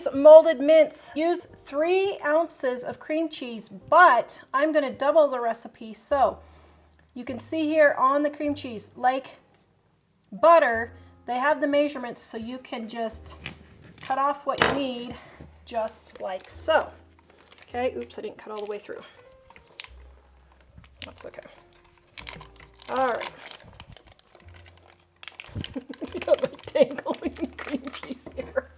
these molded mints use 3 ounces of cream cheese, but I'm going to double the recipe. So you can see here on the cream cheese, like butter, they have the measurements, so you can just cut off what you need, just like so. Okay, oops, I didn't cut all the way through. That's okay. All right. Got my tangling cream cheese here.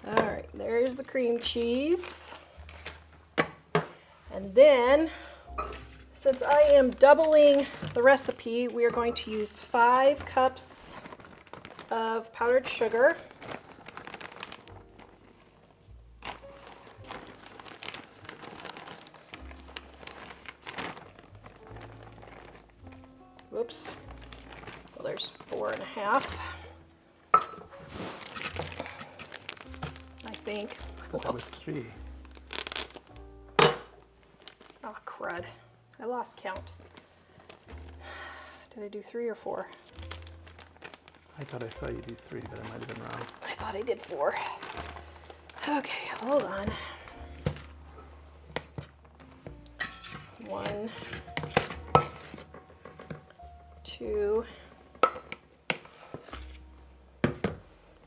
All right, there's the cream cheese. And then, since I am doubling the recipe, we are going to use 5 cups of powdered sugar. Whoops. Well, there's 4.5. I think. I thought that was 3. Oh, crud. I lost count. Did I do 3 or 4? I thought I saw you do 3, but I might have been wrong. I thought I did 4. Okay, hold on. 1, 2,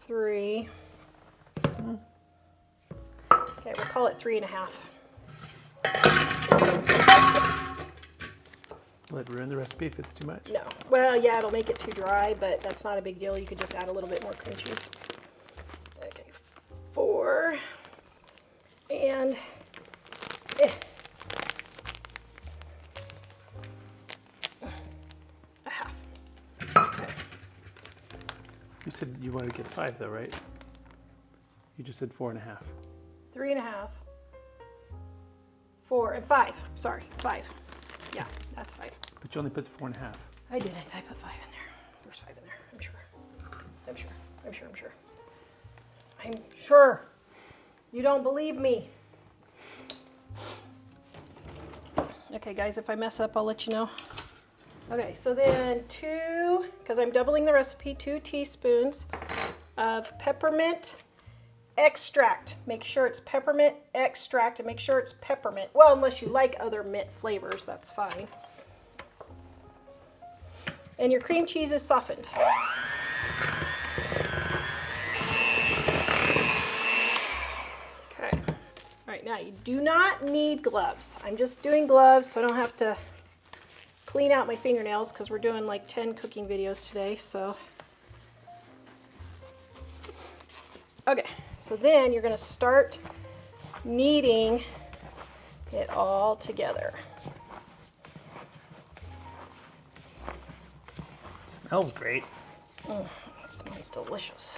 3. Okay, we'll call it 3.5. Will it ruin the recipe if it's too much? No. Well, yeah, it'll make it too dry, but that's not a big deal. You could just add a little bit more cream cheese. Okay, 4. And a half. Okay. You said you wanted to get 5 though, right? You just said 4.5. 3.5. 4 and 5. Sorry, 5. Yeah, that's 5. But you only put 4.5. I didn't. I put 5 in there. There's 5 in there. I'm sure. I'm sure. I'm sure. I'm sure. I'm sure. You don't believe me. Okay, guys, if I mess up, I'll let you know. Okay, so then 2, because I'm doubling the recipe, 2 teaspoons of peppermint extract. Make sure it's peppermint extract and make sure it's peppermint. Well, unless you like other mint flavors, that's fine. And your cream cheese is softened. Okay. All right, now you do not need gloves. I'm just doing gloves so I don't have to clean out my fingernails because we're doing like 10 cooking videos today, so. Okay, so then you're going to start kneading it all together. Smells great. It smells delicious.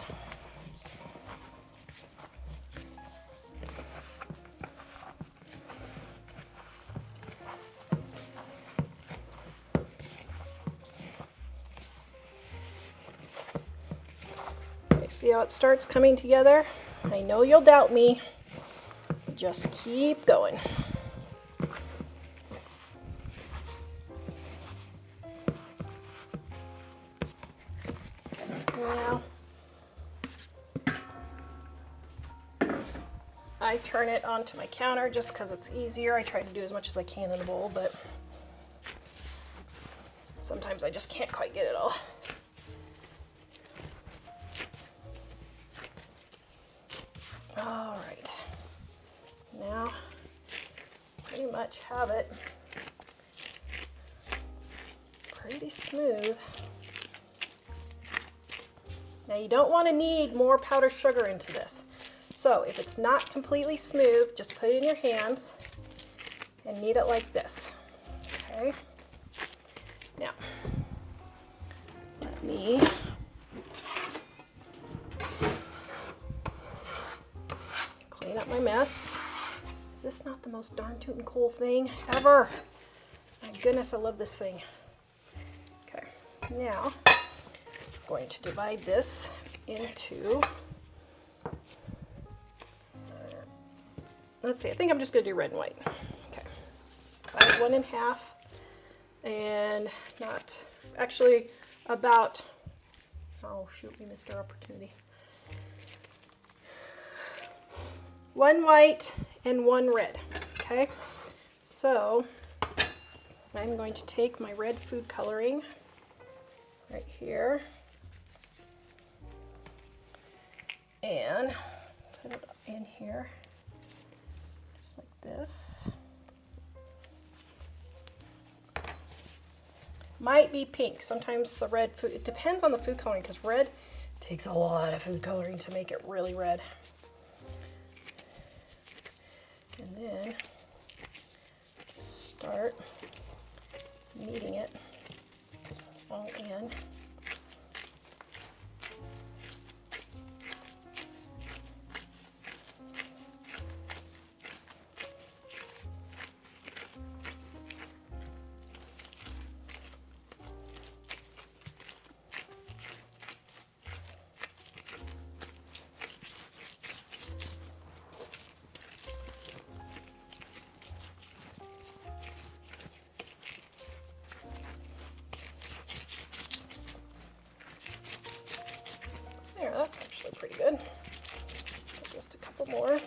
Okay, see how it starts coming together? I know you'll doubt me. Just keep going. Now, I turn it onto my counter just because it's easier. I try to do as much as I can in the bowl, but sometimes I just can't quite get it all. All right, now pretty much have it pretty smooth. Now you don't want to knead more powdered sugar into this. So if it's not completely smooth, just put it in your hands and knead it like this. Okay. Now, let me clean up my mess. Is this not the most darn tootin' cool thing ever? My goodness, I love this thing. Okay, now I'm going to divide this into, let's see, I think I'm just going to do red and white. Okay, divide 1 in half, and not, actually about, oh shoot, we missed our opportunity. 1 white and 1 red. Okay, so I'm going to take my red food coloring right here and put it in here just like this. Might be pink. Sometimes the red food, it depends on the food coloring, because red takes a lot of food coloring to make it really red. And then just start kneading it all in. There, that's actually pretty good. Just a couple more.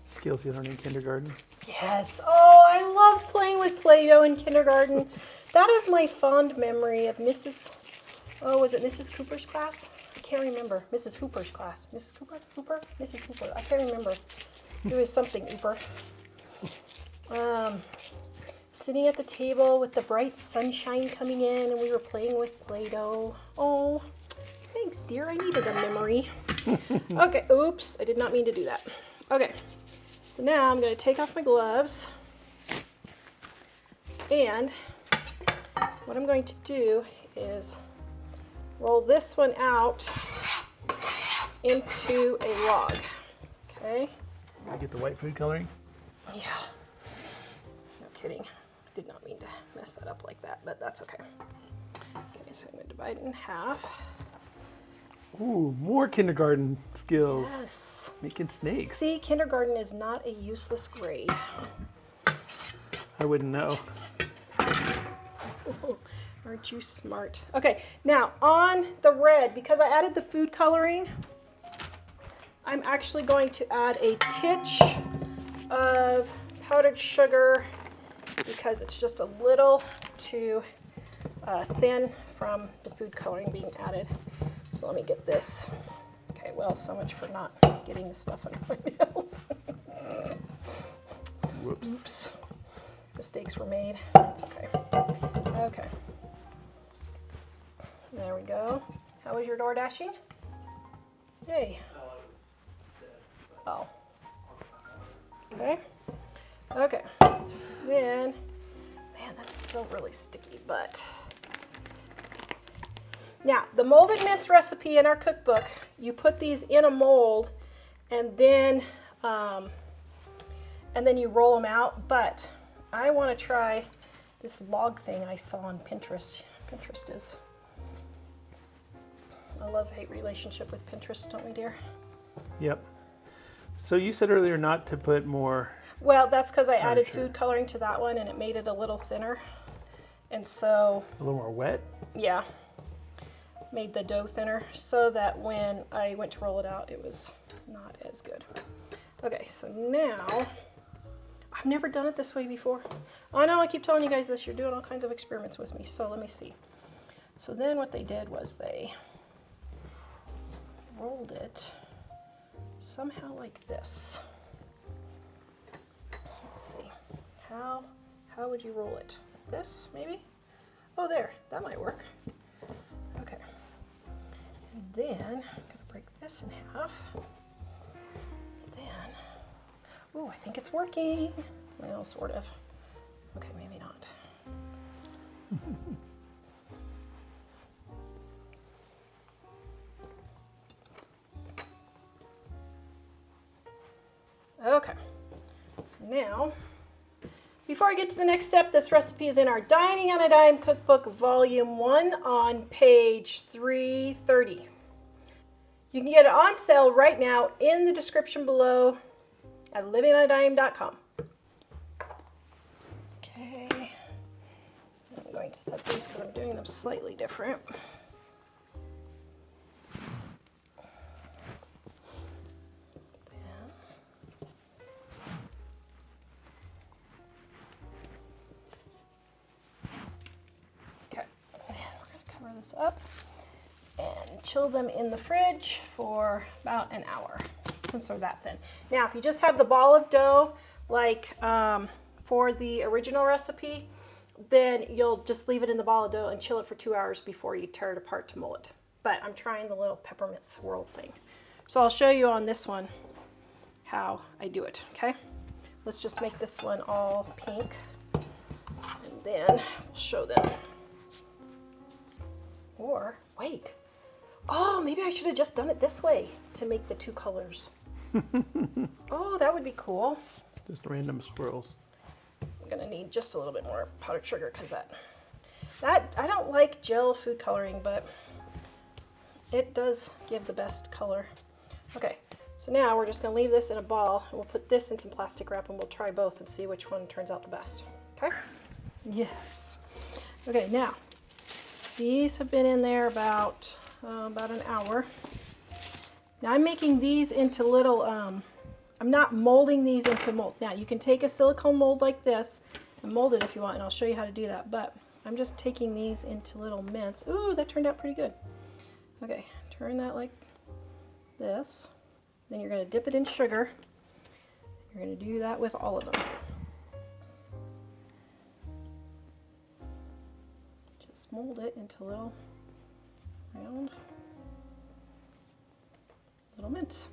Skills you learned in kindergarten. Yes. Oh, I loved playing with Play-Doh in kindergarten. That is my fond memory of Mrs. Oh, was it Mrs. Cooper's class? I can't remember. Mrs. Hooper's class. Mrs. Cooper? Hooper? Mrs. Hooper. I can't remember. It was something Hooper. Sitting at the table with the bright sunshine coming in, and we were playing with Play-Doh. Oh, thanks, dear. I needed a memory. Okay. Oops. I did not mean to do that. Okay. So now I'm going to take off my gloves, and what I'm going to do is roll this one out into a log. Okay? I get the white food coloring. Yeah. No kidding. Did not mean to mess that up like that, but that's okay. Okay, so I'm going to divide it in half. Ooh, more kindergarten skills. Yes. Making snakes. See, kindergarten is not a useless grade. I wouldn't know. Aren't you smart? Okay, now on the red, because I added the food coloring, I'm actually going to add a titch of powdered sugar because it's just a little too thin from the food coloring being added. So let me get this. Okay, well, so much for not getting the stuff under my nails. Whoops. Oops. Mistakes were made. It's okay. Okay. There we go. How was your door dashing? Yay. Oh. Okay. Okay. Then, man, that's still really sticky, but. Now, the molded mince recipe in our cookbook, you put these in a mold and then you roll them out, but I want to try this log thing I saw on Pinterest. Pinterest is a love-hate relationship with Pinterest, don't we, dear? Yep. So you said earlier not to put more. Well, that's because I added sugar. food coloring to that one and it made it a little thinner. And so, A little more wet? yeah, made the dough thinner so that when I went to roll it out, it was not as good. Okay, so now, I've never done it this way before. I know I keep telling you guys this, you're doing all kinds of experiments with me, so let me see. So then what they did was they rolled it somehow like this. Let's see, how would you roll it? This, maybe? Oh, there, that might work. Okay, and then I'm gonna break this in half. Then, ooh, I think it's working. Well, sort of. Okay, maybe not. Okay, so now, before I get to the next step, this recipe is in our Dining on a Dime Cookbook Volume 1 on page 330. You can get it on sale right now in the description below at livingonadime.com. Okay, I'm going to set these because I'm doing them slightly different. this up and chill them in the fridge for about an hour, since they're that thin. Now, if you just have the ball of dough, like for the original recipe, then you'll just leave it in the ball of dough and chill it for 2 hours before you tear it apart to mold it. But I'm trying the little peppermint swirl thing. So I'll show you on this one how I do it, okay? Let's just make this one all pink, and then we'll show them. Or, wait. Oh, maybe I should have just done it this way to make the 2 colors. Oh, that would be cool. Just random swirls. I'm gonna need just a little bit more powdered sugar because that I don't like gel food coloring, but it does give the best color. Okay, so now we're just gonna leave this in a ball, and we'll put this in some plastic wrap, and we'll try both and see which one turns out the best. Okay? Yes. Okay, now these have been in there about an hour. Now I'm making these into little, I'm not molding these into a mold. Now you can take a silicone mold like this and mold it if you want, and I'll show you how to do that, but I'm just taking these into little mints. Ooh, that turned out pretty good. Okay, turn that like this. Then you're gonna dip it in sugar. You're gonna do that with all of them. Just mold it into little round little mints.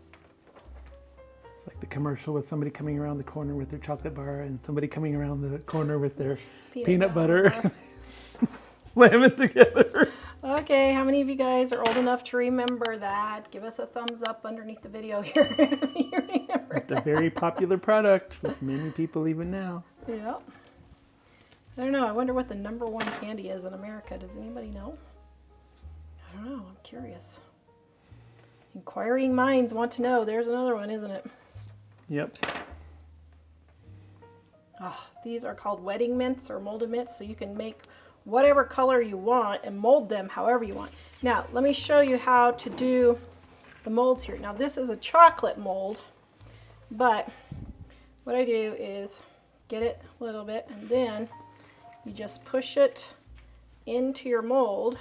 It's like the commercial with somebody coming around the corner with their chocolate bar and somebody coming around the corner with their peanut butter. Slam it together. Okay, how many of you guys are old enough to remember that? Give us a thumbs up underneath the video here if you remember It's a very popular product with many people even now. Yeah. I don't know. I wonder what the #1 candy is in America. Does anybody know? I don't know. I'm curious. Inquiring minds want to know. There's another one, isn't it? Yep. Oh, these are called wedding mints or molded mints, so you can make whatever color you want and mold them however you want. Now, let me show you how to do the molds here. Now, this is a chocolate mold, but what I do is get it a little bit, and then you just push it into your mold,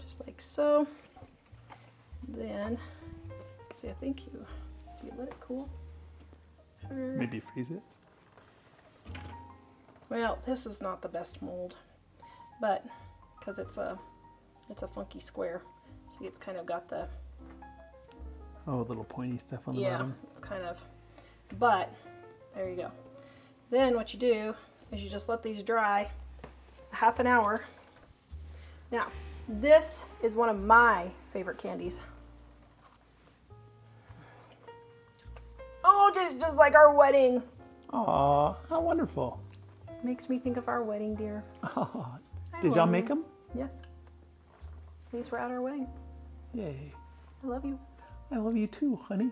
just like so. Then, see, I think you let it cool. Sure. Maybe freeze it. Well, this is not the best mold, but because it's a funky square. See, it's kind of got the little pointy stuff on the yeah, bottom. it's kind of. But there you go. Then what you do is you just let these dry a half an hour. Now, this is one of my favorite candies. Oh, it's just like our wedding. Aw, how wonderful. Makes me think of our wedding, dear. Oh, did y'all make them? Yes. These were at our wedding. Yay. I love you. I love you too, honey.